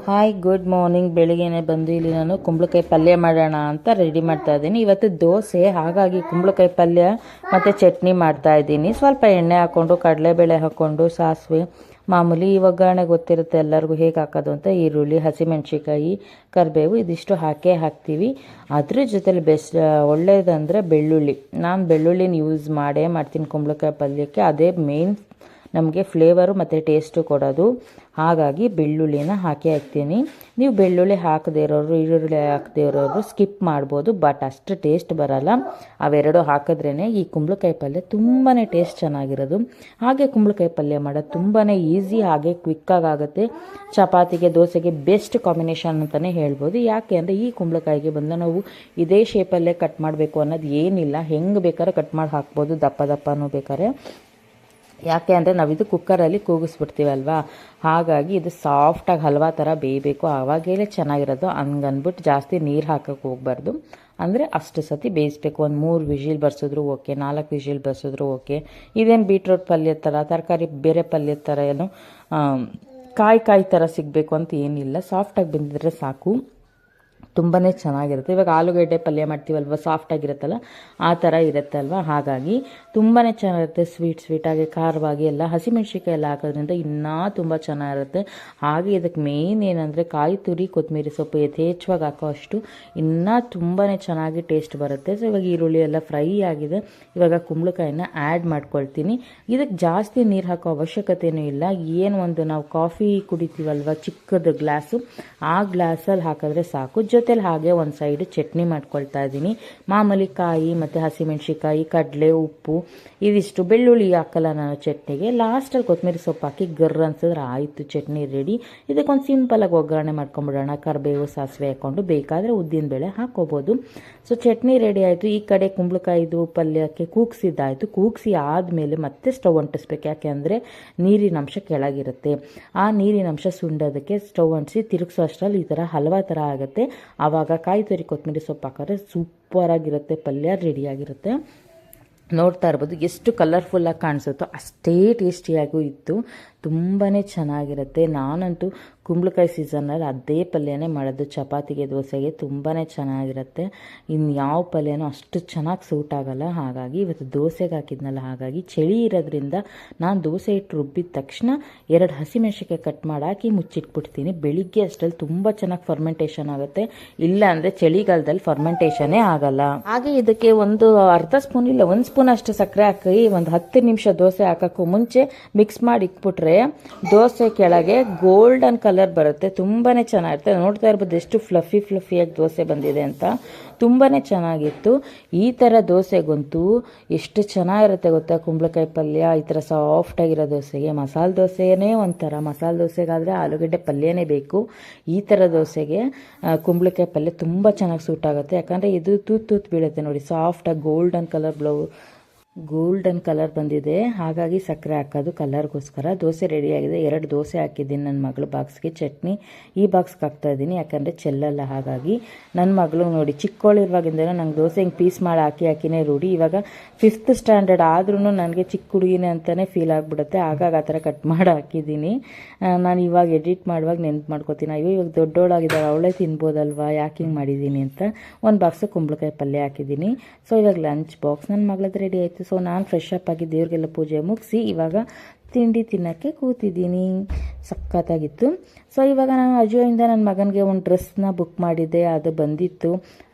Hi good morning. ಬೆಳಿಗ್ಗೆನೆ ಬಂದು ಇಲ್ಲಿ ನಾನು ಕುಂಬಳಕಾಯಿ ಪಲ್ಯ ಮಾಡೋಣ ಅಂತ ರೆಡಿ ಮಾಡ್ತಾ ಇದ್ದೀನಿ. ಇವತ್ತು ದೋಸೆ, ಹಾಗಾಗಿ ಕುಂಬಳಕಾಯಿ ಪಲ್ಯ ಮತ್ತು ಚಟ್ನಿ ಮಾಡ್ತಾ ಇದ್ದೀನಿ. ಸ್ವಲ್ಪ ಎಣ್ಣೆ ಹಾಕ್ಕೊಂಡು ಕಡಲೆಬೇಳೆ ಹಾಕ್ಕೊಂಡು ಸಾಸಿವೆ ಮಾಮೂಲಿ ಈ ಒಗ್ಗರಣೆ ಗೊತ್ತಿರುತ್ತೆ ಎಲ್ಲರಿಗೂ ಹೇಗೆ ಹಾಕೋದು ಅಂತ. ಈರುಳ್ಳಿ, ಹಸಿಮೆಣ್ಸಿಕಾಯಿ, ಕರಿಬೇವು ಇದಿಷ್ಟು ಹಾಕ್ತೀವಿ. ಅದ್ರ ಜೊತೆಲಿ ಒಳ್ಳೇದಂದರೆ ಬೆಳ್ಳುಳ್ಳಿ. ನಾನು ಬೆಳ್ಳುಳ್ಳಿನ ಯೂಸ್ ಮಾಡ್ತೀನಿ ಕುಂಬಳಕಾಯಿ ಪಲ್ಯಕ್ಕೆ. ಅದೇ ಮೇನ್ ನಮಗೆ ಫ್ಲೇವರು ಮತ್ತು ಟೇಸ್ಟು ಕೊಡೋದು. ಹಾಗಾಗಿ ಬೆಳ್ಳುಳ್ಳಿನ ಹಾಕ್ತೀನಿ. ನೀವು ಬೆಳ್ಳುಳ್ಳಿ ಹಾಕದೇ ಇರೋರು, ಈರುಳ್ಳಿ ಹಾಕದೇ ಇರೋರು ಸ್ಕಿಪ್ ಮಾಡ್ಬೋದು, ಬಟ್ ಅಷ್ಟು ಟೇಸ್ಟ್ ಬರೋಲ್ಲ. ಅವೆರಡು ಹಾಕಿದ್ರೇ ಈ ಕುಂಬಳಕಾಯಿ ಪಲ್ಯ ತುಂಬಾ ಟೇಸ್ಟ್ ಚೆನ್ನಾಗಿರೋದು. ಹಾಗೆ ಕುಂಬಳಕಾಯಿ ಪಲ್ಯ ಮಾಡೋದು ತುಂಬಾ ಈಸಿ, ಹಾಗೆ ಕ್ವಿಕ್ಕಾಗಿ ಆಗುತ್ತೆ. ಚಪಾತಿಗೆ, ದೋಸೆಗೆ ಬೆಸ್ಟ್ ಕಾಂಬಿನೇಷನ್ ಅಂತಲೇ ಹೇಳ್ಬೋದು. ಯಾಕೆ ಅಂದರೆ ಈ ಕುಂಬಳಕಾಯಿಗೆ ಬಂದು ನಾವು ಇದೇ ಶೇಪಲ್ಲೇ ಕಟ್ ಮಾಡಬೇಕು ಅನ್ನೋದು ಏನಿಲ್ಲ. ಹೆಂಗೆ ಬೇಕಾದ್ರೆ ಕಟ್ ಮಾಡಿ ಹಾಕ್ಬೋದು, ದಪ್ಪ ದಪ್ಪನೂ ಬೇಕಾದ್ರೆ. ಯಾಕೆ ಅಂದರೆ ನಾವಿದು ಕುಕ್ಕರಲ್ಲಿ ಕೂಗಿಸ್ಬಿಡ್ತೀವಲ್ವಾ, ಹಾಗಾಗಿ ಇದು ಸಾಫ್ಟಾಗಿ ಹಲ್ವಾ ಥರ ಬೇಯಬೇಕು. ಆವಾಗಲೇ ಚೆನ್ನಾಗಿರೋದು. ಹಂಗನ್ಬಿಟ್ಟು ಜಾಸ್ತಿ ನೀರು ಹಾಕೋಕ್ಕೆ ಹೋಗ್ಬಾರ್ದು. ಅಂದರೆ ಅಷ್ಟು ಸತಿ ಬೇಯಿಸ್ಬೇಕು. ಒಂದು 3 ವಿಷಿಲ್ ಬರ್ಸಿದ್ರು ಓಕೆ, 4 ವಿಷಿಲ್ ಬರ್ಸಿದ್ರು ಓಕೆ. ಇದೇನು ಬೀಟ್ರೋಟ್ ಪಲ್ಯ ಥರ, ತರಕಾರಿ ಬೇರೆ ಪಲ್ಯದ ಥರ ಏನು ಕಾಯಿ ಥರ ಸಿಗಬೇಕು ಅಂತ ಏನಿಲ್ಲ. ಸಾಫ್ಟಾಗಿ ಬೆಂದಿದ್ರೆ ಸಾಕು, ತುಂಬಾ ಚೆನ್ನಾಗಿರುತ್ತೆ. ಇವಾಗ ಆಲೂಗಡ್ಡೆ ಪಲ್ಯ ಮಾಡ್ತೀವಲ್ವ, ಸಾಫ್ಟಾಗಿರುತ್ತಲ್ಲ ಆ ಥರ ಇರುತ್ತಲ್ವ, ಹಾಗಾಗಿ ತುಂಬಾ ಚೆನ್ನಾಗಿರುತ್ತೆ. ಸ್ವೀಟಾಗಿ, ಖಾರವಾಗಿ ಎಲ್ಲ ಹಸಿಮೆಣ್ಸಿಕಾಯಿ ಎಲ್ಲ ಹಾಕೋದ್ರಿಂದ ಇನ್ನೂ ತುಂಬ ಚೆನ್ನಾಗಿರುತ್ತೆ. ಹಾಗೆ ಇದಕ್ಕೆ ಮೇಯ್ನ್ ಏನಂದರೆ ಕಾಯಿ ತುರಿ, ಕೊತ್ತಂಬರಿ ಸೊಪ್ಪು ಯಥೇಚ್ಛವಾಗಿ ಹಾಕೋ ಅಷ್ಟು ಇನ್ನೂ ತುಂಬಾ ಚೆನ್ನಾಗಿ ಟೇಸ್ಟ್ ಬರುತ್ತೆ. ಸೊ ಇವಾಗ ಈರುಳ್ಳಿ ಎಲ್ಲ ಫ್ರೈ ಆಗಿದೆ. ಇವಾಗ ಕುಂಬಳಕಾಯಿನ ಆ್ಯಡ್ ಮಾಡ್ಕೊಳ್ತೀನಿ. ಇದಕ್ಕೆ ಜಾಸ್ತಿ ನೀರು ಹಾಕೋ ಅವಶ್ಯಕತೆಯೂ ಇಲ್ಲ. ಏನು ಒಂದು ನಾವು ಕಾಫಿ ಕುಡಿತೀವಲ್ವ ಚಿಕ್ಕದು ಗ್ಲಾಸು, ಆ ಗ್ಲಾಸಲ್ಲಿ ಹಾಕಿದ್ರೆ ಸಾಕು. ಜೊತೆಲಿ ಹಾಗೆ ಒಂದು ಸೈಡ್ ಚಟ್ನಿ ಮಾಡ್ಕೊಳ್ತಾ ಇದ್ದೀನಿ. ಮಾಮೂಲಿ ಕಾಯಿ ಮತ್ತು ಹಸಿಮೆಣ್ಸಿಕಾಯಿ, ಕಡಲೆ, ಉಪ್ಪು ಇದಿಷ್ಟು. ಬೆಳ್ಳುಳ್ಳಿ ಹಾಕಲ್ಲ ನಾನು ಚಟ್ನಿಗೆ. ಲಾಸ್ಟಲ್ಲಿ ಕೊತ್ತಂಬರಿ ಸೊಪ್ಪು ಹಾಕಿ ಗರ್ರ ಅನ್ಸಿದ್ರೆ ಆಯಿತು, ಚಟ್ನಿ ರೆಡಿ. ಇದಕ್ಕೊಂದು ಸಿಂಪಲಾಗಿ ಒಗ್ಗರಣೆ ಮಾಡ್ಕೊಂಬಿಡೋಣ. ಕರಿಬೇವು, ಸಾಸಿವೆ ಹಾಕ್ಕೊಂಡು ಬೇಕಾದರೆ ಉದ್ದಿನಬೇಳೆ ಹಾಕ್ಕೋಬೋದು. ಸೊ ಚಟ್ನಿ ರೆಡಿ ಆಯಿತು. ಈ ಕಡೆ ಕುಂಬಳಕಾಯಿದು ಪಲ್ಯಕ್ಕೆ ಕೂಗಿಸಿದ್ದಾಯಿತು. ಕೂಗಿಸಿ ಆದಮೇಲೆ ಮತ್ತೆ ಸ್ಟವ್ ಅಂಟಿಸ್ಬೇಕು. ಯಾಕೆ ಅಂದರೆ ನೀರಿನ ಅಂಶ ಕೆಳಗಿರುತ್ತೆ. ಆ ನೀರಿನ ಅಂಶ ಸುಂಡೋದಕ್ಕೆ ಸ್ಟವ್ ಅಂಟಿಸಿ ತಿರುಗಿಸೋ ಅಷ್ಟರಲ್ಲಿ ಈ ಥರ ಹಲ್ವಾ ಥರ ಆಗುತ್ತೆ. ಆವಾಗ ಕಾಯಿ ತುರಿ, ಕೊತ್ತಂಬರಿ ಸೊಪ್ಪು ಹಾಕಿದ್ರೆ ಸೂಪರಾಗಿರುತ್ತೆ, ಪಲ್ಯ ರೆಡಿಯಾಗಿರುತ್ತೆ. ನೋಡ್ತಾ ಇರ್ಬೋದು ಎಷ್ಟು ಕಲರ್ಫುಲ್ಲಾಗಿ ಕಾಣಿಸುತ್ತೋ ಅಷ್ಟೇ ಟೇಸ್ಟಿಯಾಗೂ ಇತ್ತು. ತುಂಬಾ ಚೆನ್ನಾಗಿರುತ್ತೆ. ನಾನಂತೂ ಕುಂಬಳಕಾಯಿ ಸೀಸನ್ನಲ್ಲಿ ಅದೇ ಪಲ್ಯನೇ ಮಾಡೋದು. ಚಪಾತಿಗೆ, ದೋಸೆಗೆ ತುಂಬಾ ಚೆನ್ನಾಗಿರುತ್ತೆ. ಇನ್ನು ಯಾವ ಪಲ್ಯನೂ ಅಷ್ಟು ಚೆನ್ನಾಗಿ ಸೂಟ್ ಆಗೋಲ್ಲ. ಹಾಗಾಗಿ ಇವತ್ತು ದೋಸೆಗೆ ಹಾಕಿದ್ನಲ್ಲ, ಹಾಗಾಗಿ ಚಳಿ ಇರೋದ್ರಿಂದ ನಾನು ದೋಸೆ ಇಟ್ಟು ರುಬ್ಬಿದ ತಕ್ಷಣ 2 ಹಸಿಮೆಣ್ಸಿಕಾಯಿ ಕಟ್ ಮಾಡಿ ಹಾಕಿ ಮುಚ್ಚಿಟ್ಬಿಡ್ತೀನಿ. ಬೆಳಿಗ್ಗೆ ಅಷ್ಟರಲ್ಲಿ ತುಂಬ ಚೆನ್ನಾಗಿ ಫರ್ಮೆಂಟೇಷನ್ ಆಗುತ್ತೆ. ಇಲ್ಲ ಅಂದರೆ ಚಳಿಗಾಲದಲ್ಲಿ ಫರ್ಮೆಂಟೇಷನ್ನೇ ಆಗಲ್ಲ. ಹಾಗೆ ಇದಕ್ಕೆ ಒಂದು ಅರ್ಧ ಸ್ಪೂನ್ ಇಲ್ಲ 1 ಸ್ಪೂನ್ ಅಷ್ಟು ಸಕ್ಕರೆ ಹಾಕಿ ಒಂದು 10 ನಿಮಿಷ ದೋಸೆ ಹಾಕೋಕ್ಕೂ ಮುಂಚೆ ಮಿಕ್ಸ್ ಮಾಡಿ ಇಟ್ಬಿಟ್ರೆ ದೋಸೆ ಕೆಳಗೆ ಗೋಲ್ಡನ್ ಕಲರ್ ಬರುತ್ತೆ. ತುಂಬಾ ಚೆನ್ನಾಗಿರುತ್ತೆ. ನೋಡ್ತಾ ಇರ್ಬೋದು ಎಷ್ಟು ಫ್ಲಫಿಯಾಗಿ ದೋಸೆ ಬಂದಿದೆ ಅಂತ. ತುಂಬಾ ಚೆನ್ನಾಗಿತ್ತು. ಈ ಥರ ದೋಸೆಗಂತೂ ಎಷ್ಟು ಚೆನ್ನಾಗಿರುತ್ತೆ ಗೊತ್ತಾ, ಕುಂಬಳಕಾಯಿ ಪಲ್ಯ ಈ ಥರ ಸಾಫ್ಟಾಗಿರೋ ದೋಸೆಗೆ. ಮಸಾಲೆ ದೋಸೆನೇ ಒಂಥರ, ಮಸಾಲೆ ದೋಸೆಗಾದರೆ ಆಲೂಗಡ್ಡೆ ಪಲ್ಯನೇ ಬೇಕು. ಈ ಥರ ದೋಸೆಗೆ ಕುಂಬಳಕಾಯಿ ಪಲ್ಯ ತುಂಬ ಚೆನ್ನಾಗಿ ಸೂಟ್ ಆಗುತ್ತೆ. ಯಾಕಂದರೆ ಇದು ತೂತು ಬೀಳುತ್ತೆ ನೋಡಿ, ಸಾಫ್ಟಾಗಿ ಗೋಲ್ಡನ್ ಕಲರ್ ಬಂದಿದೆ. ಹಾಗಾಗಿ ಸಕ್ಕರೆ ಹಾಕೋದು ಕಲರ್ಗೋಸ್ಕರ. ದೋಸೆ ರೆಡಿಯಾಗಿದೆ. 2 ದೋಸೆ ಹಾಕಿದ್ದೀನಿ ನನ್ನ ಮಗಳು ಬಾಕ್ಸ್ಗೆ. ಚಟ್ನಿ ಈ ಬಾಕ್ಸ್ಗೆ ಹಾಕ್ತಾಯಿದ್ದೀನಿ, ಯಾಕಂದರೆ ಚೆಲ್ಲಲ್ಲ. ಹಾಗಾಗಿ ನನ್ನ ಮಗಳು ನೋಡಿ ಚಿಕ್ಕವಳಿರುವಾಗಿಂದನೂ ನಂಗೆ ದೋಸೆ ಹಿಂಗೆ ಪೀಸ್ ಮಾಡಿ ಹಾಕಿನೇ ರೂಢಿ. ಇವಾಗ 5th ಸ್ಟ್ಯಾಂಡರ್ಡ್ ಆದ್ರೂ ನನಗೆ ಚಿಕ್ಕ ಹುಡುಗಿನೇ ಅಂತಲೇ ಫೀಲ್ ಆಗಿಬಿಡುತ್ತೆ. ಆಗಾಗ ಆ ಥರ ಕಟ್ ಮಾಡಿ ಹಾಕಿದ್ದೀನಿ. ನಾನು ಇವಾಗ ಎಡಿಟ್ ಮಾಡುವಾಗ ನೆನ್ಪು ಮಾಡ್ಕೋತೀನಿ, ಅಯ್ಯೋ ಇವಾಗ ದೊಡ್ಡವಳಾಗಿದ್ದಾಳೆ, ಅವಳೇ ತಿನ್ಬೋದಲ್ವಾ, ಯಾಕೆ ಹಿಂಗೆ ಮಾಡಿದ್ದೀನಿ ಅಂತ. ಒಂದು ಬಾಕ್ಸು ಕುಂಬಳಕಾಯಿ ಪಲ್ಯ ಹಾಕಿದ್ದೀನಿ. ಸೊ ಇವಾಗ ಲಂಚ್ ಬಾಕ್ಸ್ ನನ್ನ ಮಗಳದ್ದು ರೆಡಿ ಆಯಿತು. ಸೊ ನಾನು ಫ್ರೆಶ್ ಅಪ್ ಆಗಿ ದೇವ್ರಿಗೆಲ್ಲ ಪೂಜೆ ಮುಗಿಸಿ ಇವಾಗ ತಿಂಡಿ ತಿನ್ನೋಕ್ಕೆ ಕೂತಿದ್ದೀನಿ. ಸಖತ್ತಾಗಿತ್ತು. ಸೊ ಇವಾಗ ನಾನು ಅಜಿಯೋಯಿಂದ ನನ್ನ ಮಗನಿಗೆ ಒಂದು ಡ್ರೆಸ್ನ ಬುಕ್ ಮಾಡಿದ್ದೆ, ಅದು ಬಂದಿತ್ತು.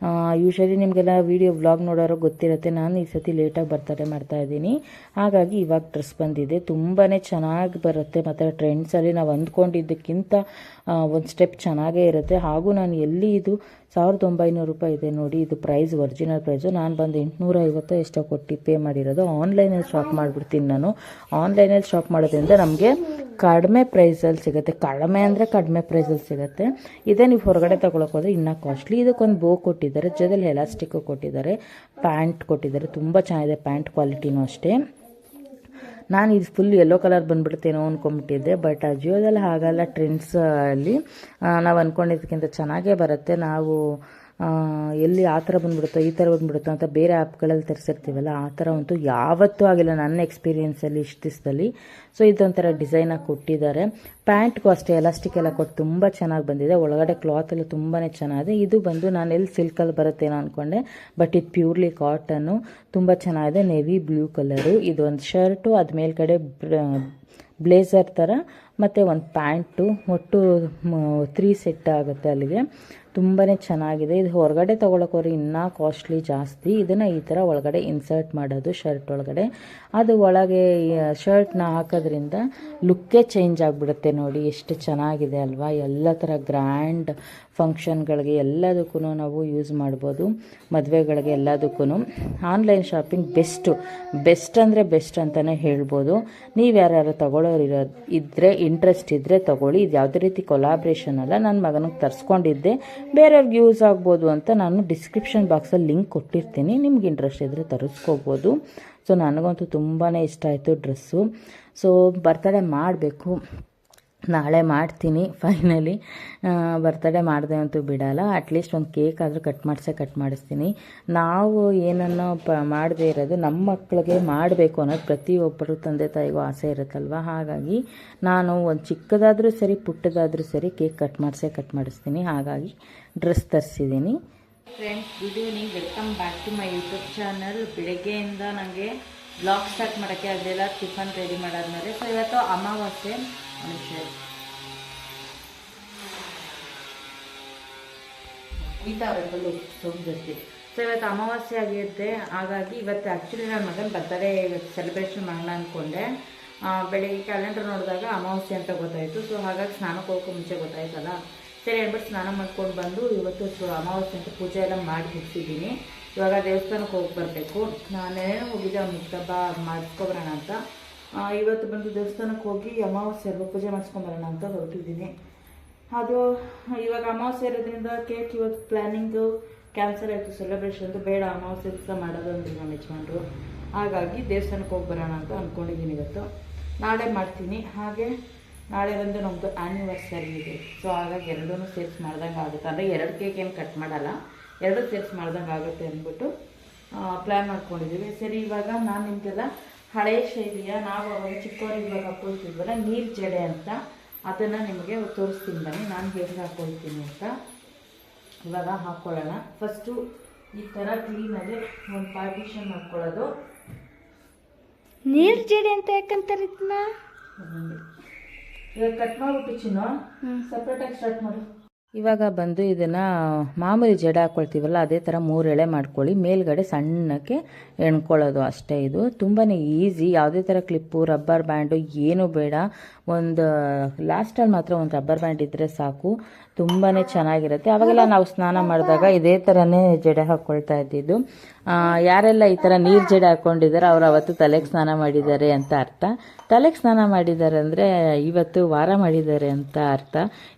ಯೂಶ್ವಲಿ ನಿಮಗೆಲ್ಲ ವೀಡಿಯೋ ವ್ಲಾಗ್ ನೋಡೋರು ಗೊತ್ತಿರುತ್ತೆ, ನಾನು ಈ ಸತಿ ಲೇಟಾಗಿ ಬರ್ತಾರೆ ಮಾಡ್ತಾಯಿದ್ದೀನಿ. ಹಾಗಾಗಿ ಇವಾಗ ಡ್ರೆಸ್ ಬಂದಿದೆ. ತುಂಬಾ ಚೆನ್ನಾಗಿ ಬರುತ್ತೆ. ಮತ್ತು ಟ್ರೆಂಡ್ಸಲ್ಲಿ ನಾವು ಅಂದ್ಕೊಂಡಿದ್ದಕ್ಕಿಂತ ಒಂದು ಸ್ಟೆಪ್ ಚೆನ್ನಾಗೇ ಇರುತ್ತೆ. ಹಾಗೂ ನಾನು ಎಲ್ಲಿ ಇದು 1900 ರೂಪಾಯಿ ಇದೆ ನೋಡಿ, ಇದು ಪ್ರೈಸ್ ಒರಿಜಿನಲ್ ಪ್ರೈಸು. ನಾನು ಬಂದು 850 ಎಷ್ಟೋ ಕೊಟ್ಟು ಪೇ ಮಾಡಿರೋದು. ಆನ್ಲೈನಲ್ಲಿ ಶಾಪ್ ಮಾಡಿಬಿಡ್ತೀನಿ ನಾನು. ಆನ್ಲೈನಲ್ಲಿ ಶಾಪ್ ಮಾಡೋದ್ರಿಂದ ನಮಗೆ ಕಡಿಮೆ ಪ್ರೈಸಲ್ಲಿ ಸಿಗುತ್ತೆ. ಕಡಿಮೆ ಅಂದರೆ ಕಡಿಮೆ ಪ್ರೈಸಲ್ಲಿ ಸಿಗುತ್ತೆ. ಇದೇ ನೀವು ಹೊರಗಡೆ ತೊಗೊಳಕ್ಕೆ ಹೋದರೆ ಇನ್ನೂ ಕಾಸ್ಟ್ಲಿ. ಇದಕ್ಕೊಂದು ಬೋ ಕೊಟ್ಟಿದ್ದಾರೆ, ಜೊತೆಲಿ ಎಲಾಸ್ಟಿಕ್ಕು ಕೊಟ್ಟಿದ್ದಾರೆ, ಪ್ಯಾಂಟ್ ಕೊಟ್ಟಿದ್ದಾರೆ. ತುಂಬ ಚೆನ್ನಾಗಿದೆ ಪ್ಯಾಂಟ್ ಕ್ವಾಲಿಟಿನೂ ಅಷ್ಟೇ. ನಾನು ಇದು ಫುಲ್ ಯೆಲ್ಲೋ ಕಲರ್ ಬಂದುಬಿಡ್ತೇನೋ ಅಂದ್ಕೊಂಬಿಟ್ಟಿದ್ದೆ, ಬಟ್ ಅಜಿಯೋದಲ್ಲಿ ಹಾಗಲ್ಲ. ಟ್ರೆಂಡ್ಸಲ್ಲಿ ನಾವು ಅಂದ್ಕೊಂಡಿದ್ದಕ್ಕಿಂತ ಚೆನ್ನಾಗೇ ಬರುತ್ತೆ. ನಾವು ಎಲ್ಲಿ ಆ ಥರ ಬಂದುಬಿಡುತ್ತೋ ಈ ಥರ ಬಂದುಬಿಡುತ್ತೋ ಅಂತ ಬೇರೆ ಆ್ಯಪ್ಗಳಲ್ಲಿ ತರಿಸಿರ್ತೀವಲ್ಲ ಆ ಥರ ಅಂತೂ ಯಾವತ್ತೂ ಆಗಿಲ್ಲ ನನ್ನ ಎಕ್ಸ್ಪೀರಿಯೆನ್ಸಲ್ಲಿ ಇಷ್ಟು ದಿವಸದಲ್ಲಿ. ಸೊ ಇದೊಂಥರ ಡಿಸೈನಾಗಿ ಕೊಟ್ಟಿದ್ದಾರೆ. ಪ್ಯಾಂಟ್ಗೂ ಅಷ್ಟೇ ಎಲಾಸ್ಟಿಕ್ ಎಲ್ಲ ಕೊಟ್ಟು ತುಂಬ ಚೆನ್ನಾಗಿ ಬಂದಿದೆ. ಒಳಗಡೆ ಕ್ಲಾತ್ ಎಲ್ಲ ತುಂಬಾ ಚೆನ್ನಾಗಿದೆ. ಇದು ಬಂದು ನಾನು ಎಲ್ಲಿ ಸಿಲ್ಕಲ್ಲಿ ಬರುತ್ತೇನೋ ಅಂದ್ಕೊಂಡೆ, ಬಟ್ ಇದು ಪ್ಯೂರ್ಲಿ ಕಾಟನ್ನು. ತುಂಬ ಚೆನ್ನಾಗಿದೆ. Navy blue colour. ಇದು ಒಂದು ಶರ್ಟು, ಅದು ಮೇಲ್ಗಡೆ ಬ್ಲೇಸರ್ ಥರ ಮತ್ತು ಒಂದು ಪ್ಯಾಂಟು, ಒಟ್ಟು 3 ಸೆಟ್ ಆಗುತ್ತೆ ಅಲ್ಲಿಗೆ. ತುಂಬಾ ಚೆನ್ನಾಗಿದೆ. ಇದು ಹೊರಗಡೆ ತೊಗೊಳಕೋರಿ ಇನ್ನೂ ಕಾಸ್ಟ್ಲಿ ಜಾಸ್ತಿ. ಇದನ್ನು ಈ ಥರ ಒಳಗಡೆ ಇನ್ಸರ್ಟ್ ಮಾಡೋದು ಶರ್ಟ್ ಒಳಗಡೆ. ಅದು ಒಳಗೆ ಶರ್ಟ್ನ ಹಾಕೋದ್ರಿಂದ ಲುಕ್ಕೇ ಚೇಂಜ್ ಆಗಿಬಿಡುತ್ತೆ. ನೋಡಿ ಎಷ್ಟು ಚೆನ್ನಾಗಿದೆ ಅಲ್ವಾ. ಎಲ್ಲ ಥರ ಗ್ರ್ಯಾಂಡ್ ಫಂಕ್ಷನ್ಗಳಿಗೆ ಎಲ್ಲದಕ್ಕೂ ನಾವು ಯೂಸ್ ಮಾಡ್ಬೋದು, ಮದುವೆಗಳಿಗೆ ಎಲ್ಲದಕ್ಕೂ. ಆನ್ಲೈನ್ ಶಾಪಿಂಗ್ ಬೆಸ್ಟ್ ಅಂದರೆ ಬೆಸ್ಟ್ ಅಂತಲೇ ಹೇಳ್ಬೋದು. ನೀವು ಯಾರು ತಗೊಳ್ಳೋರು ಇದ್ದರೆ, ಇಂಟ್ರೆಸ್ಟ್ ಇದ್ದರೆ ತಗೊಳ್ಳಿ. ಇದು ಯಾವುದೇ ರೀತಿ ಕೊಲಾಬ್ರೇಷನ್ ಅಲ್ಲ. ನನ್ನ ಮಗನಿಗೆ ತರಿಸ್ಕೊಂಡಿದ್ದೆ, ಬೇರೆಯವ್ರಿಗೆ ಯೂಸ್ ಆಗ್ಬೋದು ಅಂತ ನಾನು ಡಿಸ್ಕ್ರಿಪ್ಷನ್ ಬಾಕ್ಸಲ್ಲಿ ಲಿಂಕ್ ಕೊಟ್ಟಿರ್ತೀನಿ. ನಿಮ್ಗೆ ಇಂಟ್ರೆಸ್ಟ್ ಇದ್ದರೆ ತರಿಸ್ಕೋಬೋದು. ಸೊ ನನಗಂತೂ ತುಂಬಾ ಇಷ್ಟ ಆಯಿತು ಡ್ರೆಸ್ಸು. ಸೊ ಬರ್ತಡೇ ಮಾಡಬೇಕು, ನಾಳೆ ಮಾಡ್ತೀನಿ ಫೈನಲಿ. ಬರ್ತಡೇ ಮಾಡಿದೆ ಅಂತೂ ಬಿಡಲ್ಲ. ಅಟ್ಲೀಸ್ಟ್ ಒಂದು ಕೇಕ್ ಆದರೂ ಕಟ್ ಮಾಡಿಸ್ತೀನಿ. ನಾವು ಏನನ್ನೋ ಮಾಡದೇ ಇರೋದು ನಮ್ಮ ಮಕ್ಕಳಿಗೆ ಮಾಡಬೇಕು ಅನ್ನೋದು ಪ್ರತಿಯೊಬ್ಬರು ತಂದೆ ತಾಯಿಗೂ ಆಸೆ ಇರುತ್ತಲ್ವ. ಹಾಗಾಗಿ ನಾನು ಒಂದು ಚಿಕ್ಕದಾದರೂ ಸರಿ ಪುಟ್ಟದಾದರೂ ಸರಿ ಕೇಕ್ ಕಟ್ ಮಾಡಿಸ್ತೀನಿ. ಹಾಗಾಗಿ ಡ್ರೆಸ್ ತರಿಸಿದ್ದೀನಿ. Friends, good evening, welcome back to my YouTube channel. ಬೆಳಗ್ಗೆಯಿಂದ ನನಗೆ ಬ್ಲಾಗ್ ಸ್ಟಾರ್ಟ್ ಮಾಡೋಕ್ಕೆ ಅದೆಲ್ಲ ಟಿಫನ್ ರೆಡಿ ಮಾಡಾದ್ಮೇಲೆ. ಸೊ ಇವತ್ತು ಅಮಾವಾಸ್ಯೆ, ಹೋಗ್ಬಿಡ್ತೀವಿ. ಸೊ ಇವತ್ತು ಅಮಾವಾಸ್ಯೆ ಆಗಿರುತ್ತೆ. ಹಾಗಾಗಿ ಇವತ್ತು ಆ್ಯಕ್ಚುಲಿ ನನ್ನ ಮಗನ ಬರ್ತಡೇ ಇವತ್ತು ಸೆಲೆಬ್ರೇಷನ್ ಮಾಡೋಣ ಅಂದ್ಕೊಂಡೆ. ಬೆಳಿಗ್ಗೆ ಕ್ಯಾಲೆಂಡರ್ ನೋಡಿದಾಗ ಅಮಾವಾಸ್ಯೆ ಅಂತ ಗೊತ್ತಾಯಿತು. ಸೊ ಹಾಗಾಗಿ ಸ್ನಾನಕ್ಕೆ ಹೋಗೋಕ್ಕೂ ಮುಂಚೆ ಗೊತ್ತಾಯ್ತಲ್ಲ, ಸರಿ ಹೇಳ್ಬಿಟ್ಟು ಸ್ನಾನ ಮಾಡ್ಕೊಂಡು ಬಂದು ಇವತ್ತು ಅಮಾವಾಸ್ಯೆ ಅಂತ ಪೂಜೆ ಎಲ್ಲ ಮಾಡಿ ಮುಗಿಸಿದ್ದೀನಿ. ಇವಾಗ ದೇವಸ್ಥಾನಕ್ಕೆ ಹೋಗಿ ಬರಬೇಕು. ನಾನೇನೋ ಹೋಗಿದ್ದೆ ಅವ್ನು ಮುಗ್ದಬ್ಬ ಮಾಡಿಸ್ಕೊಬರೋಣ ಅಂತ. ಇವತ್ತು ಬಂದು ದೇವಸ್ಥಾನಕ್ಕೆ ಹೋಗಿ ಅಮಾವಾಸ್ಯೆ ಪೂಜೆ ಮಾಡಿಸ್ಕೊಂಬರೋಣ ಅಂತ ಹೊರಟಿದ್ದೀನಿ. ಅದು ಇವಾಗ ಅಮಾವಾಸ್ಯೆ ಇರೋದ್ರಿಂದ ಕೇಕ್ ಇವತ್ತು ಪ್ಲ್ಯಾನಿಂಗು ಕ್ಯಾನ್ಸಲ್ ಆಯಿತು. ಸೆಲೆಬ್ರೇಷನ್ದು ಬೇಡ, ಅಮಾವಾಸ್ಯೆ ದಿವಸ ಮಾಡೋದು ಅಂದರು ನಮ್ಮ ಯಜಮಾನ್ರು. ಹಾಗಾಗಿ ದೇವಸ್ಥಾನಕ್ಕೆ ಹೋಗಿ ಬರೋಣ ಅಂತ ಅಂದ್ಕೊಂಡಿದ್ದೀನಿ. ಇವತ್ತು ನಾಳೆ ಮಾಡ್ತೀನಿ. ಹಾಗೆ ನಾಳೆ ಬಂದು ನಮ್ಮದು ಆ್ಯನಿವರ್ಸರಿ ಇದೆ. ಸೊ ಹಾಗಾಗಿ ಎರಡೂ ಸೇರಿಸಿ ಮಾಡ್ದಂಗೆ ಆಗುತ್ತೆ. ಅಂದರೆ 2 ಕೇಕ್ ಏನು ಕಟ್ ಮಾಡಲ್ಲ, 2 ಸೇರಿಸಿ ಮಾಡ್ದಂಗೆ ಆಗುತ್ತೆ ಅಂದ್ಬಿಟ್ಟು ಪ್ಲ್ಯಾನ್ ಮಾಡ್ಕೊಂಡಿದ್ದೀವಿ. ಸರಿ, ಇವಾಗ ನಾನು ನಿಮಗೆಲ್ಲ ಹಳೆಯ ಶೈಲಿಯ, ನಾವು ಅವಾಗ ಚಿಕ್ಕವರು ಇವಾಗ ಹಾಕ್ಕೊಳ್ತಿದ್ವಲ್ಲ ನೀರು ಜಡೆ ಅಂತ, ಅದನ್ನು ನಿಮಗೆ ತೋರಿಸ್ತೀನಿ ಬನ್ನಿ ನಾನು ಹೇಗೆ ಹಾಕ್ಕೊಳ್ತೀನಿ ಅಂತ. ಇವಾಗ ಹಾಕ್ಕೊಳ್ಳೋಣ. ಫಸ್ಟು ಈ ಥರ ಕ್ಲೀನಾಗಿ ಒಂದು ಪಾರ್ಟಿಷನ್ ಮಾಡ್ಕೊಳ್ಳೋದು. ನೀರು ಜಡೆ ಅಂತ ಯಾಕಂತಾರೆ ಇದನ್ನ? ಇವಾಗ ಕಟ್ ಮಾಡಿಬಿಟ್ಟು ಚಿನ್ನು ಸಪ್ರೇಟಾಗಿ ಸ್ಟಾರ್ಟ್ ಮಾಡು. ಇವಾಗ ಬಂದು ಇದನ್ನು ಮಾಮೂಲಿ ಜಡೆ ಹಾಕ್ಕೊಳ್ತೀವಲ್ಲ ಅದೇ ಥರ 3 ಎಳೆ ಮಾಡ್ಕೊಳ್ಳಿ. ಮೇಲ್ಗಡೆ ಸಣ್ಣಕ್ಕೆ ಎಣ್ಕೊಳ್ಳೋದು ಅಷ್ಟೇ. ಇದು ತುಂಬಾ ಈಸಿ. ಯಾವುದೇ ಥರ ಕ್ಲಿಪ್ಪು, ರಬ್ಬರ್ ಬ್ಯಾಂಡು ಏನೂ ಬೇಡ. ಒಂದು ಲಾಸ್ಟಲ್ಲಿ ಮಾತ್ರ ಒಂದು ರಬ್ಬರ್ ಬ್ಯಾಂಡ್ ಇದ್ದರೆ ಸಾಕು. ತುಂಬಾ ಚೆನ್ನಾಗಿರುತ್ತೆ. ಅವಾಗೆಲ್ಲ ನಾವು ಸ್ನಾನ ಮಾಡಿದಾಗ ಇದೇ ಥರನೇ ಜಡೆ ಹಾಕ್ಕೊಳ್ತಾ ಇದ್ದಿದ್ದು. ಯಾರೆಲ್ಲ ಈ ಥರ ನೀರು ಜಡೆ ಹಾಕ್ಕೊಂಡಿದ್ದಾರೆ ಅವರು ಅವತ್ತು ತಲೆಗೆ ಸ್ನಾನ ಮಾಡಿದ್ದಾರೆ ಅಂತ ಅರ್ಥ. ತಲೆಗೆ ಸ್ನಾನ ಮಾಡಿದ್ದಾರೆ ಅಂದರೆ ಇವತ್ತು ವಾರ ಮಾಡಿದ್ದಾರೆ ಅಂತ ಅರ್ಥ.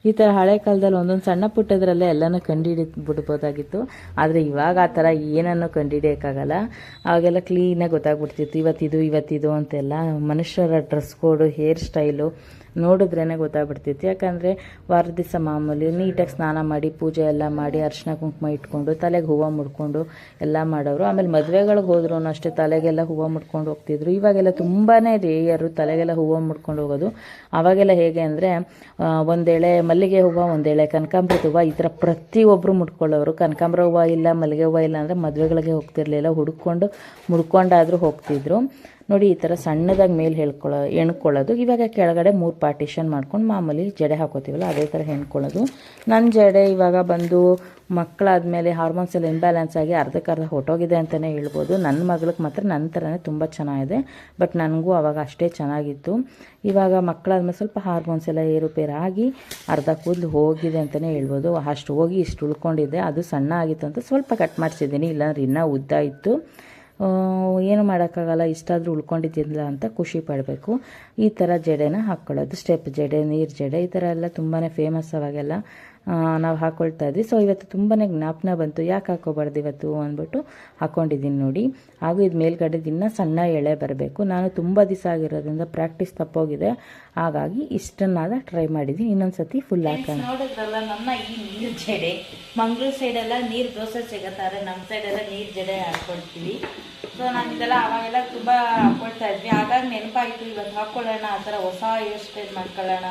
ಈ ಥರ ಹಳೆ ಕಾಲದಲ್ಲಿ ಒಂದೊಂದು ಸಣ್ಣ ಪುಟ್ಟದ್ರಲ್ಲೇ ಎಲ್ಲನೂ ಕಂಡುಹಿಡಿದ್ಬಿಡ್ಬೋದಾಗಿತ್ತು. ಆದರೆ ಇವಾಗ ಆ ಥರ ಏನನ್ನೂ ಕಂಡುಹಿಡಿಯೋಕ್ಕಾಗಲ್ಲ. ಅವಾಗೆಲ್ಲ ಕ್ಲೀನಾಗಿ ಗೊತ್ತಾಗ್ಬಿಡ್ತಿತ್ತು ಇವತ್ತಿದು ಅಂತೆಲ್ಲ. ಮನುಷ್ಯರ ಡ್ರೆಸ್ ಕೋಡು, ಹೇರ್ ಸ್ಟೈಲು ನೋಡಿದ್ರೇ ಗೊತ್ತಾಗ್ಬಿಡ್ತಿತ್ತು. ಯಾಕಂದರೆ ವಾರದ ದಿವಸ ಮಾಮೂಲಿ ನೀಟಾಗಿ ಸ್ನಾನ ಮಾಡಿ ಪೂಜೆ ಎಲ್ಲ ಮಾಡಿ ಅರಿಶಿನ ಕುಂಕುಮ ಇಟ್ಕೊಂಡು ತಲೆಗೆ ಹೂವು ಮುಡ್ಕೊಂಡು ಎಲ್ಲ ಮಾಡೋರು. ಆಮೇಲೆ ಮದುವೆಗಳಿಗೆ ಹೋದ್ರೂ ಅಷ್ಟೇ ತಲೆಗೆಲ್ಲ ಹೂವು ಮುಡ್ಕೊಂಡು ಹೋಗ್ತಿದ್ರು. ಇವಾಗೆಲ್ಲ ತುಂಬಾ ರೇಯರು ತಲೆಗೆಲ್ಲ ಹೂವು ಮುಡ್ಕೊಂಡು ಹೋಗೋದು. ಆವಾಗೆಲ್ಲ ಹೇಗೆ ಅಂದರೆ ಒಂದೆಳೆ ಮಲ್ಲಿಗೆ ಹೂವು, ಒಂದೆಳೆ ಕನಕಾಂಬರದ ಹೂವು, ಈ ಥರ ಪ್ರತಿಯೊಬ್ಬರು ಮುಡ್ಕೊಳ್ಳೋರು. ಕನಕಾಂಬರ ಹೂವು ಇಲ್ಲ, ಮಲ್ಲಿಗೆ ಹೂವು ಇಲ್ಲ ಅಂದರೆ ಮದುವೆಗಳಿಗೆ ಹೋಗ್ತಿರ್ಲಿಲ್ಲ. ಮುಡ್ಕೊಂಡಾದರೂ ಹೋಗ್ತಿದ್ರು. ನೋಡಿ, ಈ ಥರ ಸಣ್ಣದಾಗಿ ಮೇಲೆ ಎಣ್ಕೊಳ್ಳೋದು. ಇವಾಗ ಕೆಳಗಡೆ 3 ಪಾರ್ಟಿಷನ್ ಮಾಡ್ಕೊಂಡು ಮಾಮೂಲಿ ಜಡೆ ಹಾಕೋತೀವಲ್ಲ ಅದೇ ಥರ ಹೆಣ್ಕೊಳ್ಳೋದು. ನನ್ನ ಜಡೆ ಇವಾಗ ಬಂದು ಮಕ್ಕಳಾದಮೇಲೆ ಹಾರ್ಮೋನ್ಸ್ ಎಲ್ಲ ಇಂಬ್ಯಾಲೆನ್ಸ್ ಆಗಿ ಅರ್ಧಕ್ಕರ್ಧ ಹೊಟ್ಟೋಗಿದೆ ಅಂತಲೇ ಹೇಳ್ಬೋದು. ನನ್ನ ಮಗಳಿಗೆ ಮಾತ್ರ ನನ್ನ ಥರನೇ ತುಂಬ ಚೆನ್ನಾಗಿದೆ. ಬಟ್ ನನಗೂ ಆವಾಗ ಅಷ್ಟೇ ಚೆನ್ನಾಗಿತ್ತು. ಇವಾಗ ಮಕ್ಕಳಾದ್ಮೇಲೆ ಸ್ವಲ್ಪ ಹಾರ್ಮೋನ್ಸ್ ಎಲ್ಲ ಏರುಪೇರಾಗಿ ಅರ್ಧ ಕೂದಲು ಹೋಗಿದೆ ಅಂತಲೇ ಹೇಳ್ಬೋದು. ಅಷ್ಟು ಹೋಗಿ ಇಷ್ಟು ಉಳ್ಕೊಂಡಿದ್ದೆ. ಅದು ಸಣ್ಣ ಆಗಿತ್ತು ಅಂತ ಸ್ವಲ್ಪ ಕಟ್ ಮಾಡಿಸಿದ್ದೀನಿ, ಇಲ್ಲಾಂದ್ರೆ ಇನ್ನೂ ಉದ್ದ ಇತ್ತು. ಏನು ಮಾಡೋಕ್ಕಾಗಲ್ಲ, ಇಷ್ಟಾದರೂ ಉಳ್ಕೊಂಡಿದ್ದಿಲ್ಲ ಅಂತ ಖುಷಿ ಪಡಬೇಕು. ಈ ಥರ ಜಡೆನ ಹಾಕ್ಕೊಳ್ಳೋದು. ಸ್ಟೆಪ್ ಜಡೆ, ನೀರು ಜಡೆ, ಈ ಥರ ಎಲ್ಲ ತುಂಬಾ ಫೇಮಸ್ ಅವಾಗೆಲ್ಲ. ನಾವು ಹಾಕ್ಕೊಳ್ತಾ ಇದ್ವಿ. ಸೊ ಇವತ್ತು ತುಂಬಾ ಜ್ಞಾಪನ ಬಂತು, ಯಾಕೆ ಹಾಕೋಬಾರ್ದು ಇವತ್ತು ಅಂದ್ಬಿಟ್ಟು ಹಾಕ್ಕೊಂಡಿದ್ದೀನಿ ನೋಡಿ. ಹಾಗೂ ಇದು ಮೇಲ್ಗಡೆ ದಿನ ಸಣ್ಣ ಎಳೆ ಬರಬೇಕು. ನಾನು ತುಂಬ ದಿವಸ ಆಗಿರೋದ್ರಿಂದ ಪ್ರಾಕ್ಟೀಸ್ ತಪ್ಪೋಗಿದೆ, ಹಾಗಾಗಿ ಇಷ್ಟನ್ನಾದ ಟ್ರೈ ಮಾಡಿದ್ದೀನಿ. ಇನ್ನೊಂದು ಸತಿ ಫುಲ್ ಹಾಕೋಣ. ನೋಡಿದ್ರಲ್ಲ ನನ್ನ ಈ ನೀರು ಜಡೆ, ಮಂಗಳೂರು ಸೈಡೆಲ್ಲ ನೀರು ದೋಸೆ ಸಿಗುತ್ತಾರೆ, ನಮ್ಮ ಸೈಡೆಲ್ಲ ನೀರು ಜಡೆ ಹಾಕ್ಕೊಳ್ತೀವಿ. ಸೊ ನಾನು ಇದೆಲ್ಲ ಅವಾಗೆಲ್ಲ ತುಂಬ ಹಾಕ್ಕೊಳ್ತಾ ಇದ್ವಿ. ಹಾಗಾಗಿ ನೆನಪಾಯಿತು ಇವತ್ತು ಹಾಕ್ಕೊಳ್ಳೋಣ, ಆ ಥರ ಹೊಸ ಹೇರ್ ಸ್ಟೈಲ್ ಮಾಡ್ಕೊಳ್ಳೋಣ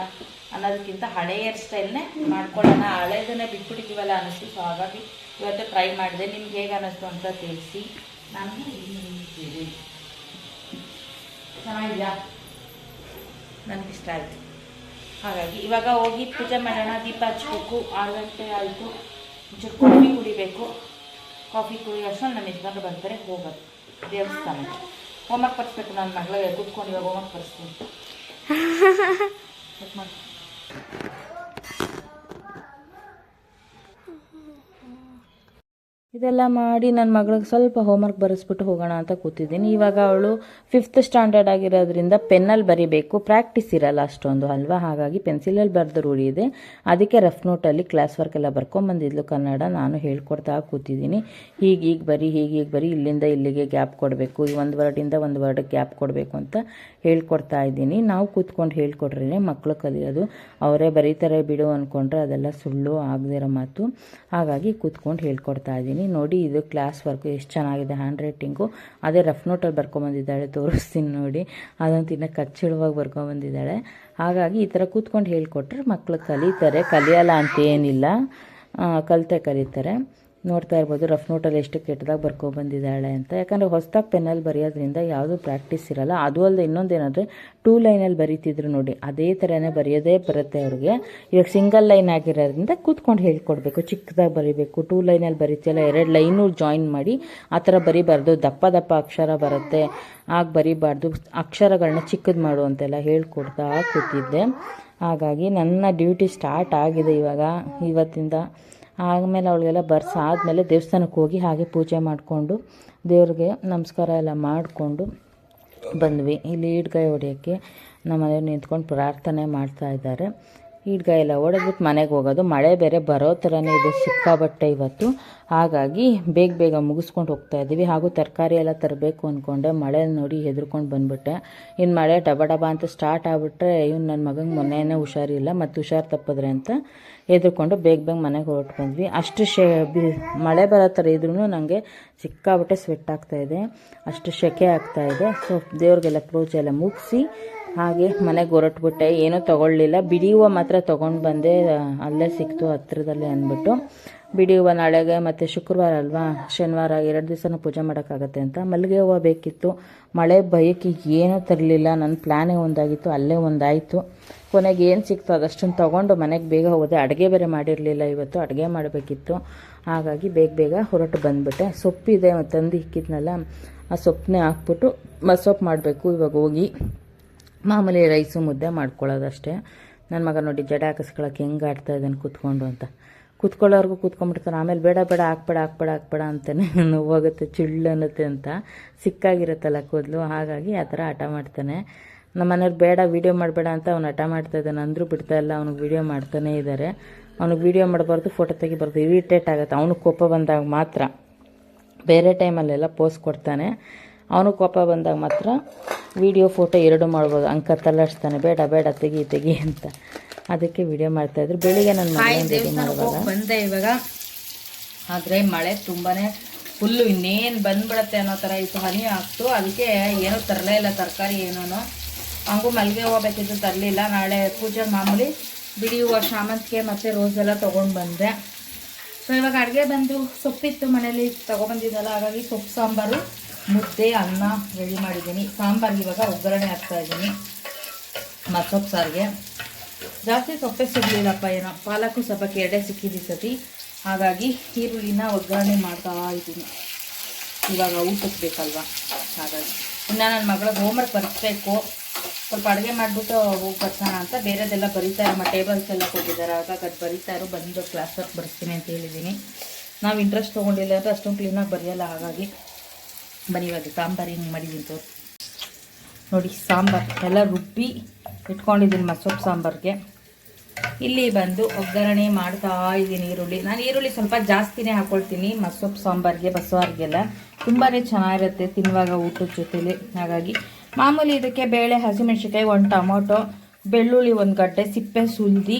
ಅನ್ನೋದಕ್ಕಿಂತ ಹಳೆ ಹೇರ್ ಸ್ಟೈಲ್ನೇ ಮಾಡ್ಕೊಳ್ಳೋಣ, ಹಳೇದನ್ನೇ ಬಿಟ್ಬಿಟ್ಟಿದ್ದೀವಲ್ಲ ಅನ್ನಿಸ್ತು. ಸೊ ಹಾಗಾಗಿ ಇವತ್ತು ಟ್ರೈ ಮಾಡಿದೆ. ನಿಮ್ಗೆ ಹೇಗೆ ಅನ್ನಿಸ್ತು ಅಂತ ತಿಳಿಸಿ. ನನಗೆ ಚೆನ್ನಾಗಿದೆಯಾ, ನನಗಿಷ್ಟ ಆಯಿತು. ಹಾಗಾಗಿ ಇವಾಗ ಹೋಗಿ ಪೂಜೆ ಮಾಡೋಣ, ದೀಪ ಹಚ್ಬೇಕು. 6 ಗಂಟೆ ಆಯಿತು. ಮುಂಚೆ ಕಾಫಿ ಕುಡಿಬೇಕು. ಕಾಫಿ ಕುಡಿಯೋ ಅಷ್ಟರಲ್ಲಿ ನಮ್ಮ ಯಜಮಾನರು ಬರ್ತಾರೆ, ಹೋಗೋದು ದೇವಸ್ಥಾನಕ್ಕೆ. ಹೋಮ್ವರ್ಕ್ ಬರ್ಸ್ಬೇಕು ನನ್ನ ಮಗಳಿಗೆ, ಕೂತ್ಕೊಂಡು ಇವಾಗ ಹೋಮ್ವರ್ಕ್ ಬರ್ಸ್ತೀನಿ. ಇದೆಲ್ಲ ಮಾಡಿ ನನ್ನ ಮಗಳಿಗೆ ಸ್ವಲ್ಪ ಹೋಮ್ವರ್ಕ್ ಬರೆಸ್ಬಿಟ್ಟು ಹೋಗೋಣ ಅಂತ ಕೂತಿದ್ದೀನಿ. ಇವಾಗ ಅವಳು 5th ಸ್ಟ್ಯಾಂಡರ್ಡ್ ಆಗಿರೋದ್ರಿಂದ ಪೆನ್ನಲ್ಲಿ ಬರಿಬೇಕು, ಪ್ರಾಕ್ಟೀಸ್ ಇರಲ್ಲ ಅಷ್ಟೊಂದು ಅಲ್ವಾ. ಹಾಗಾಗಿ ಪೆನ್ಸಿಲಲ್ಲಿ ಬರೆದು ರೂಢಿ ಇದೆ. ಅದಕ್ಕೆ ರಫ್ ನೋಟಲ್ಲಿ ಕ್ಲಾಸ್ ವರ್ಕ್ ಎಲ್ಲ ಬರ್ಕೊಂಬಂದಿದ್ಲು ಕನ್ನಡ. ನಾನು ಹೇಳ್ಕೊಡ್ತಾ ಕೂತಿದ್ದೀನಿ. ಹೀಗೆ ಬರಿ, ಹೀಗೆ ಬರಿ, ಇಲ್ಲಿಂದ ಇಲ್ಲಿಗೆ ಗ್ಯಾಪ್ ಕೊಡಬೇಕು, ಈ ಒಂದು ವರ್ಡಿಂದ ಒಂದು ವರ್ಡಿಗೆ ಗ್ಯಾಪ್ ಕೊಡಬೇಕು ಅಂತ ಹೇಳ್ಕೊಡ್ತಾ ಇದ್ದೀನಿ. ನಾವು ಕೂತ್ಕೊಂಡು ಹೇಳ್ಕೊಡ್ರೇ ಮಕ್ಕಳು ಕಲಿಯೋದು. ಅವರೇ ಬರೀತಾರೆ ಬಿಡು ಅಂದ್ಕೊಂಡ್ರೆ ಅದೆಲ್ಲ ಸುಳ್ಳು, ಆಗದಿರೋ ಮಾತು. ಹಾಗಾಗಿ ಕೂತ್ಕೊಂಡು ಹೇಳ್ಕೊಡ್ತಾ ಇದ್ದೀನಿ. ನೋಡಿ ಇದು ಕ್ಲಾಸ್ ವರ್ಕ್ ಎಷ್ಟು ಚೆನ್ನಾಗಿದೆ, ಹ್ಯಾಂಡ್ ರೈಟಿಂಗು. ಅದೇ ರಫ್ ನೋಟಲ್ಲಿ ಬರ್ಕೊಂಬಂದಿದ್ದಾಳೆ, ತೋರಿಸ್ತೀನಿ ನೋಡಿ. ಅದಂತೂ ಇನ್ನೂ ಕಚ್ಚಿಡುವಾಗಿ ಬರ್ಕೊಂಬಂದಿದ್ದಾಳೆ. ಹಾಗಾಗಿ ಈ ಥರ ಕೂತ್ಕೊಂಡು ಹೇಳ್ಕೊಟ್ರೆ ಮಕ್ಕಳು ಕಲಿತಾರೆ, ಕಲಿಯಲ್ಲ ಅಂತ ಏನಿಲ್ಲ, ಕಲಿತಾರೆ. ನೋಡ್ತಾ ಇರ್ಬೋದು ರಫ್ ನೋಟಲ್ಲಿ ಎಷ್ಟು ಕೆಟ್ಟದಾಗಿ ಬರ್ಕೊಬಂದಿದ್ದಾಳೆ ಅಂತ. ಯಾಕಂದರೆ ಹೊಸದಾಗಿ ಪೆನ್ನಲ್ಲಿ ಬರೆಯೋದ್ರಿಂದ ಯಾವುದೂ ಪ್ರಾಕ್ಟೀಸ್ ಇರಲ್ಲ. ಅದು ಅಲ್ಲದೆ ಇನ್ನೊಂದೇನಂದರೆ 2 ಲೈನಲ್ಲಿ ಬರೀತಿದ್ರು ನೋಡಿ, ಅದೇ ಥರನೇ ಬರೆಯೋದೇ ಬರುತ್ತೆ ಅವ್ರಿಗೆ. ಇವಾಗ ಸಿಂಗಲ್ ಲೈನ್ ಆಗಿರೋದ್ರಿಂದ ಕೂತ್ಕೊಂಡು ಹೇಳ್ಕೊಡ್ಬೇಕು, ಚಿಕ್ಕದಾಗಿ ಬರೀಬೇಕು. 2 ಲೈನಲ್ಲಿ ಬರೀತಿಯಲ್ಲ, 2 ಲೈನು ಜಾಯಿನ್ ಮಾಡಿ ಆ ಥರ ಬರೀಬಾರ್ದು. ದಪ್ಪ ದಪ್ಪ ಅಕ್ಷರ ಬರುತ್ತೆ, ಆಗ ಬರೀಬಾರ್ದು. ಅಕ್ಷರಗಳನ್ನ ಚಿಕ್ಕದು ಮಾಡು ಅಂತೆಲ್ಲ ಹೇಳ್ಕೊಡ್ತಾ ಕೂತಿದ್ದೆ. ಹಾಗಾಗಿ ನನ್ನ ಡ್ಯೂಟಿ ಸ್ಟಾರ್ಟ್ ಆಗಿದೆ ಇವಾಗ ಇವತ್ತಿಂದ. ಆಮೇಲೆ ಅವಳಿಗೆಲ್ಲ ಬರ್ಸಾದ್ಮೇಲೆ ದೇವಸ್ಥಾನಕ್ಕೆ ಹೋಗಿ ಹಾಗೆ ಪೂಜೆ ಮಾಡಿಕೊಂಡು ದೇವ್ರಿಗೆ ನಮಸ್ಕಾರ ಎಲ್ಲ ಮಾಡಿಕೊಂಡು ಬಂದ್ವಿ. ಇಲ್ಲಿ ಈಡ್ಗಾಯಿ ಹೊಡೆಯೋಕ್ಕೆ ನಮ್ಮ ಮನೆಯವ್ರು ನಿಂತ್ಕೊಂಡು ಪ್ರಾರ್ಥನೆ ಮಾಡ್ತಾ ಇದ್ದಾರೆ. ಈಡ್ಗಾಯಿ ಎಲ್ಲ ಹೊಡೆದ್ಬಿಟ್ಟು ಮನೆಗೆ ಹೋಗೋದು. ಮಳೆ ಬೇರೆ ಬರೋ ಥರನೇ ಇದೆ ಸಿಕ್ಕಾಬಟ್ಟೆ ಇವತ್ತು. ಹಾಗಾಗಿ ಬೇಗ ಮುಗಿಸ್ಕೊಂಡು ಹೋಗ್ತಾ ಇದ್ದೀವಿ. ಹಾಗೂ ತರಕಾರಿ ಎಲ್ಲ ತರಬೇಕು ಅಂದ್ಕೊಂಡೆ, ಮಳೆ ನೋಡಿ ಹೆದರ್ಕೊಂಡು ಬಂದುಬಿಟ್ಟೆ. ಇನ್ನು ಮಳೆ ಡಬ ಅಂತ ಸ್ಟಾರ್ಟ್ ಆಗಿಬಿಟ್ರೆ ಇವ್ನು ನನ್ನ ಮಗಂಗೆ ಮೊನ್ನೆನೇ ಹುಷಾರಿಲ್ಲ, ಮತ್ತು ಹುಷಾರು ತಪ್ಪಿದ್ರೆ ಅಂತ ಹೆದರ್ಕೊಂಡು ಬೇಗ ಮನೆಗೆ ಹೊರಟು ಬಂದ್ವಿ. ಅಷ್ಟು ಮಳೆ ಬರೋ ಥರ ಇದ್ರೂ ನನಗೆ ಸಿಕ್ಕಾಬಟ್ಟೆ ಸ್ವೆಟ್ ಆಗ್ತಾಯಿದೆ, ಅಷ್ಟು ಸೆಕೆ ಆಗ್ತಾಯಿದೆ. ಸೊ ದೇವ್ರಿಗೆಲ್ಲ ಪೂಜೆ ಎಲ್ಲ ಮುಗಿಸಿ ಹಾಗೆ ಮನೆಗೆ ಹೊರಟ್ಬಿಟ್ಟೆ. ಏನೂ ತೊಗೊಳ್ಳಿಲ್ಲ, ಬಿಡಿ ಹೂವು ಮಾತ್ರ ತೊಗೊಂಡು ಬಂದೆ, ಅಲ್ಲೇ ಸಿಕ್ತು ಹತ್ರದಲ್ಲೇ ಅಂದ್ಬಿಟ್ಟು. ಬಿಡಿ ಹೂವು ನಾಳೆಗೆ ಮತ್ತು ಶುಕ್ರವಾರ ಅಲ್ವಾ, ಶನಿವಾರ 2 ದಿವಸನೂ ಪೂಜೆ ಮಾಡೋಕ್ಕಾಗತ್ತೆ ಅಂತ ಮಲ್ಲಿಗೆ ಹೂವು ಬೇಕಿತ್ತು. ಮಳೆ ಭಯಕ್ಕೆ ಏನೂ ತರಲಿಲ್ಲ, ನನ್ನ ಪ್ಲ್ಯಾನೇ ಒಂದಾಗಿತ್ತು, ಅಲ್ಲೇ ಒಂದಾಯಿತು. ಕೊನೆಗೆ ಏನು ಸಿಕ್ತು ಅದಷ್ಟನ್ನು ತೊಗೊಂಡು ಮನೆಗೆ ಬೇಗ ಹೋದೆ. ಅಡುಗೆ ಬೇರೆ ಮಾಡಿರಲಿಲ್ಲ ಇವತ್ತು, ಅಡುಗೆ ಮಾಡಬೇಕಿತ್ತು. ಹಾಗಾಗಿ ಬೇಗ ಹೊರಟು ಬಂದುಬಿಟ್ಟೆ. ಸೊಪ್ಪಿದೆ ತಂದು ಇಕ್ಕಿದ್ನಲ್ಲ, ಆ ಸೊಪ್ಪನ್ನೇ ಹಾಕ್ಬಿಟ್ಟು ಮಸೊಪ್ಪು ಮಾಡಬೇಕು. ಇವಾಗ ಹೋಗಿ ಮಾಮೂಲಿ ರೈಸು ಮುದ್ದೆ ಮಾಡ್ಕೊಳ್ಳೋದಷ್ಟೇ. ನನ್ನ ಮಗ ನೋಡಿ ಜಡೆ ಹಾಕಿಸ್ಕೊಳಕ್ಕೆ ಹೆಂಗೆ ಆಡ್ತಾ ಇದ್ದಾನೆ ಕೂತ್ಕೊಂಡು ಅಂತ. ಕೂತ್ಕೊಳ್ಳೋರ್ಗು ಕೂತ್ಕೊಂಡ್ಬಿಡ್ತಾನೆ. ಆಮೇಲೆ ಬೇಡ ಹಾಕ್ಬೇಡ ಅಂತಾನೆ ನೋವಾಗುತ್ತೆ, ಚಿಳ್ಳನ್ನುತ್ತೆ ಅಂತ. ಸಿಕ್ಕಾಗಿರುತ್ತಲ್ಲ ಕೂದಲು, ಹಾಗಾಗಿ ಆ ಥರ ಹಠ ಮಾಡ್ತಾನೆ. ನಮ್ಮ ಮನೆಯವ್ರು ಬೇಡ ವೀಡಿಯೋ ಮಾಡಬೇಡ ಅಂತ ಅವ್ನು ಹಠ ಮಾಡ್ತಾ ಇದ್ದಾನೆ. ಅಂದರೂ ಬಿಡ್ತಾ ಇಲ್ಲ, ಅವ್ನಿಗೆ ವೀಡಿಯೋ ಮಾಡ್ತಾನೇ ಇದ್ದಾರೆ. ಅವ್ನಿಗೆ ವೀಡಿಯೋ ಮಾಡಬಾರ್ದು, ಫೋಟೋ ತೆಗಿಬಾರ್ದು, ಇರಿಟೇಟ್ ಆಗುತ್ತೆ. ಅವನಿಗೆ ಕೋಪ ಬಂದಾಗ ಮಾತ್ರ, ಬೇರೆ ಟೈಮಲ್ಲೆಲ್ಲ ಪೋಸ್ ಕೊಡ್ತಾನೆ. ಅವನು ಕೋಪ ಬಂದಾಗ ಮಾತ್ರ ವೀಡಿಯೋ ಫೋಟೋ 2 ಮಾಡ್ಬೋದು. ಅಂಕ ತಲ್ಲಾಡ್ಸ್ತಾನೆ, ಬೇಡ ತೆಗಿ ಅಂತ. ಅದಕ್ಕೆ ವಿಡಿಯೋ ಮಾಡ್ತಾಯಿದ್ರು. ಬೆಳಿಗ್ಗೆ ನನ್ನ ಮಗ ಬಂದೆ ಇವಾಗ. ಆದರೆ ಮಳೆ ತುಂಬಾ ಫುಲ್ಲು ಇನ್ನೇನು ಬಂದ್ಬಿಡತ್ತೆ ಅನ್ನೋ ಥರ ಇತ್ತು, ಹನಿ ಆಗ್ತು. ಅದಕ್ಕೆ ಏನೂ ತರಲೇ ಇಲ್ಲ ತರಕಾರಿ ಏನೂ. ಹಂಗೂ ಮಲ್ಲಿಗೆ ಹೂವು ಬೇಕಿದ್ದು ತರಲಿಲ್ಲ. ನಾಳೆ ಪೂಜೆ ಮಾಮೂಲಿ ಬಿಡಿ ಹೂವು, ಶಾಮಂತಿಗೆ ಮತ್ತು ರೋಸ್ ಎಲ್ಲ ತೊಗೊಂಡು ಬಂದೆ. ಸೊ ಇವಾಗ ಅಡುಗೆ ಬಂದು ಸೊಪ್ಪಿತ್ತು ಮನೇಲಿ ತೊಗೊಬಂದಿದ್ದಲ್ಲ, ಹಾಗಾಗಿ ಸೊಪ್ಪು ಸಾಂಬಾರು, ಮುದ್ದೆ, ಅನ್ನ ರೆಡಿ ಮಾಡಿದ್ದೀನಿ. ಸಾಂಬಾರಿಗೆ ಇವಾಗ ಒಗ್ಗರಣೆ ಹಾಕ್ತಾಯಿದ್ದೀನಿ. ಮಸೊಪ್ಪು ಸಾರಿಗೆ ಜಾಸ್ತಿ ಸೊಪ್ಪೆ ಸಿಗಲಿಲ್ಲಪ್ಪ, ಏನೋ ಪಾಲಕ್ಕು ಸ್ವಲ್ಪ ಕೆರಡೆ ಸಿಕ್ಕಿದ್ದು ಸತಿ. ಹಾಗಾಗಿ ಈರುಳ್ಳಿನ ಒಗ್ಗರಣೆ ಮಾಡ್ತಾ ಇದ್ದೀನಿ. ಇವಾಗ ಊಟಕ್ಕೆ ಬೇಕಲ್ವ, ಹಾಗಾಗಿ ಇನ್ನು ನನ್ನ ಮಗಳಿಗೆ ಹೋಮ್ವರ್ಕ್ ಬರೆಸ್ಬೇಕು. ಸ್ವಲ್ಪ ಅಡುಗೆ ಮಾಡಿಬಿಟ್ಟು ಹೋಗಿ ಬರ್ಸೋಣ ಅಂತ ಬೇರೆದೆಲ್ಲ ಬರೀತಾರೆ. ನಮ್ಮ ಟೇಬಲ್ಸ್ ಎಲ್ಲ ಕೊಟ್ಟಿದ್ದಾರೆ, ಹಾಗಾಗಿ ಅದು ಬರೀತಾರೋ ಬಂದು ಕ್ಲಾಸ್ ವರ್ಕ್ ಬರೆಸ್ತೀನಿ ಅಂತ ಹೇಳಿದ್ದೀನಿ. ನಾವು ಇಂಟ್ರೆಸ್ಟ್ ತೊಗೊಂಡಿಲ್ಲ ಅಂದರೆ ಅಷ್ಟೊಂದು ಕ್ಲೀನಾಗಿ ಬರೆಯಲ್ಲ. ಹಾಗಾಗಿ ಬನ್ನಿ ಇವಾಗ ಸಾಂಬಾರು ಹಿಂಗೆ ಮಾಡಿದ್ದೀನಿ ತೋರಿಸಿ ನೋಡಿ. ಸಾಂಬಾರು ಎಲ್ಲ ರುಬ್ಬಿ ಇಟ್ಕೊಂಡಿದ್ದೀನಿ ಮಸೊಪ್ಪು ಸಾಂಬಾರಿಗೆ. ಇಲ್ಲಿ ಬಂದು ಒಗ್ಗರಣೆ ಮಾಡ್ತಾ ಇದ್ದೀನಿ. ನಾನು ಈರುಳ್ಳಿ ಸ್ವಲ್ಪ ಜಾಸ್ತಿನೇ ಹಾಕ್ಕೊಳ್ತೀನಿ ಮಸೊಪ್ಪು ಸಾಂಬಾರಿಗೆ ಬಸವಾರಿಗೆಲ್ಲ ತುಂಬಾ ಚೆನ್ನಾಗಿರುತ್ತೆ ತಿನ್ನುವಾಗ ಊಟದ ಜೊತೆಲಿ. ಹಾಗಾಗಿ ಮಾಮೂಲಿ ಇದಕ್ಕೆ ಬೇಳೆ, ಹಸಿಮೆಣ್ಸಿಕಾಯಿ, 1 ಟೊಮೊಟೊ, ಬೆಳ್ಳುಳ್ಳಿ 1 ಗಡ್ಡೆ, ಸಿಪ್ಪೆ ಸುಲಿದು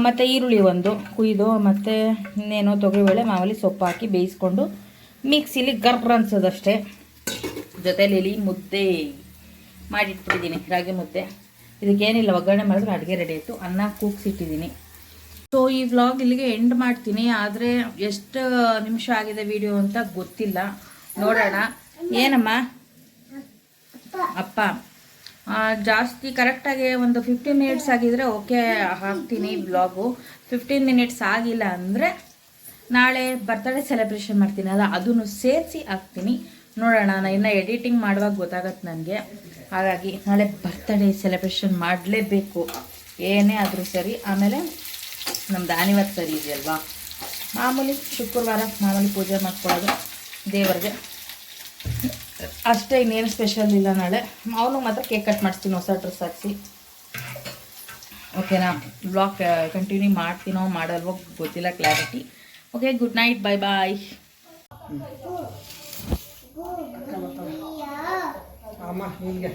ಮತ್ತು ಈರುಳ್ಳಿ 1 ಕುಯ್ದು ಮತ್ತು ಇನ್ನೇನೋ ತೊಗರಿಬೇಳೆ ಮಾಮೂಲಿ ಸೊಪ್ಪು ಹಾಕಿ ಬೇಯಿಸ್ಕೊಂಡು ಮಿಕ್ಸಿಲಿ ಗರ್ರ ಅನ್ಸೋದಷ್ಟೇ. ಜೊತೆಲಿ ಇಲ್ಲಿ ಮುದ್ದೆ ಮಾಡಿಟ್ಬಿಟ್ಟಿದ್ದೀನಿ, ರಾಗಿ ಮುದ್ದೆ. ಇದಕ್ಕೇನಿಲ್ಲ, ಒಗ್ಗರಣೆ ಮಾಡಿದ್ರೆ ಅಡುಗೆ ರೆಡಿ ಆಯಿತು. ಅನ್ನ ಕೂಗಿಸಿಟ್ಟಿದ್ದೀನಿ. ಸೊ ಈ ವ್ಲಾಗ್ ಇಲ್ಲಿಗೆ ಎಂಡ್ ಮಾಡ್ತೀನಿ. ಆದರೆ ಎಷ್ಟು ನಿಮಿಷ ಆಗಿದೆ ವಿಡಿಯೋ ಅಂತ ಗೊತ್ತಿಲ್ಲ, ನೋಡೋಣ. ಏನಮ್ಮ ಅಪ್ಪ ಜಾಸ್ತಿ ಕರೆಕ್ಟಾಗಿ ಒಂದು 15 ಮಿನಿಟ್ಸ್ ಆಗಿದ್ರೆ ಓಕೆ ಹಾಕ್ತೀನಿ ವ್ಲಾಗು. 15 ಮಿನಿಟ್ಸ್ ಆಗಿಲ್ಲ ಅಂದರೆ ನಾಳೆ ಬರ್ತ್ಡೇ ಸೆಲೆಬ್ರೇಷನ್ ಮಾಡ್ತೀನಿ ಅಲ್ಲ, ಅದನ್ನು ಸೇರಿಸಿ ಹಾಕ್ತೀನಿ. ನೋಡೋಣ, ನಾನು ಇನ್ನು ಎಡಿಟಿಂಗ್ ಮಾಡುವಾಗ ಗೊತ್ತಾಗತ್ತೆ ನನಗೆ. ಹಾಗಾಗಿ ನಾಳೆ ಬರ್ತ್ಡೇ ಸೆಲೆಬ್ರೇಷನ್ ಮಾಡಲೇಬೇಕು, ಏನೇ ಆದರೂ ಸರಿ. ಆಮೇಲೆ ನಮ್ಮದು ಆ್ಯನಿವರ್ಸರಿ ಇದೆಯಲ್ವಾ, ಮಾಮೂಲಿ ಶುಕ್ರವಾರ ಮಾಮೂಲಿ ಪೂಜೆ ಮಾಡ್ಕೊಳ್ಳೋದು ದೇವರಿಗೆ ಅಷ್ಟೇ, ಇನ್ನೇನು ಸ್ಪೆಷಲ್ ಇಲ್ಲ. ನಾಳೆ ಅವನು ಮಾತ್ರ ಕೇಕ್ ಕಟ್ ಮಾಡಿಸ್ತೀನಿ ಹೊಸ ಡ್ರೆಸ್ ಹಾಕ್ಸಿ. ಓಕೆನಾ? ಬ್ಲಾಗ್ ಕಂಟಿನ್ಯೂ ಮಾಡ್ತೀನೋ ಮಾಡಲ್ವೋ ಗೊತ್ತಿಲ್ಲ, ಕ್ಲಾರಿಟಿ. ಓಕೆ, ಗುಡ್ ನೈಟ್, ಬಾಯ್ ಬಾಯ್. ಅಮ್ಮ ಹೀಗೆ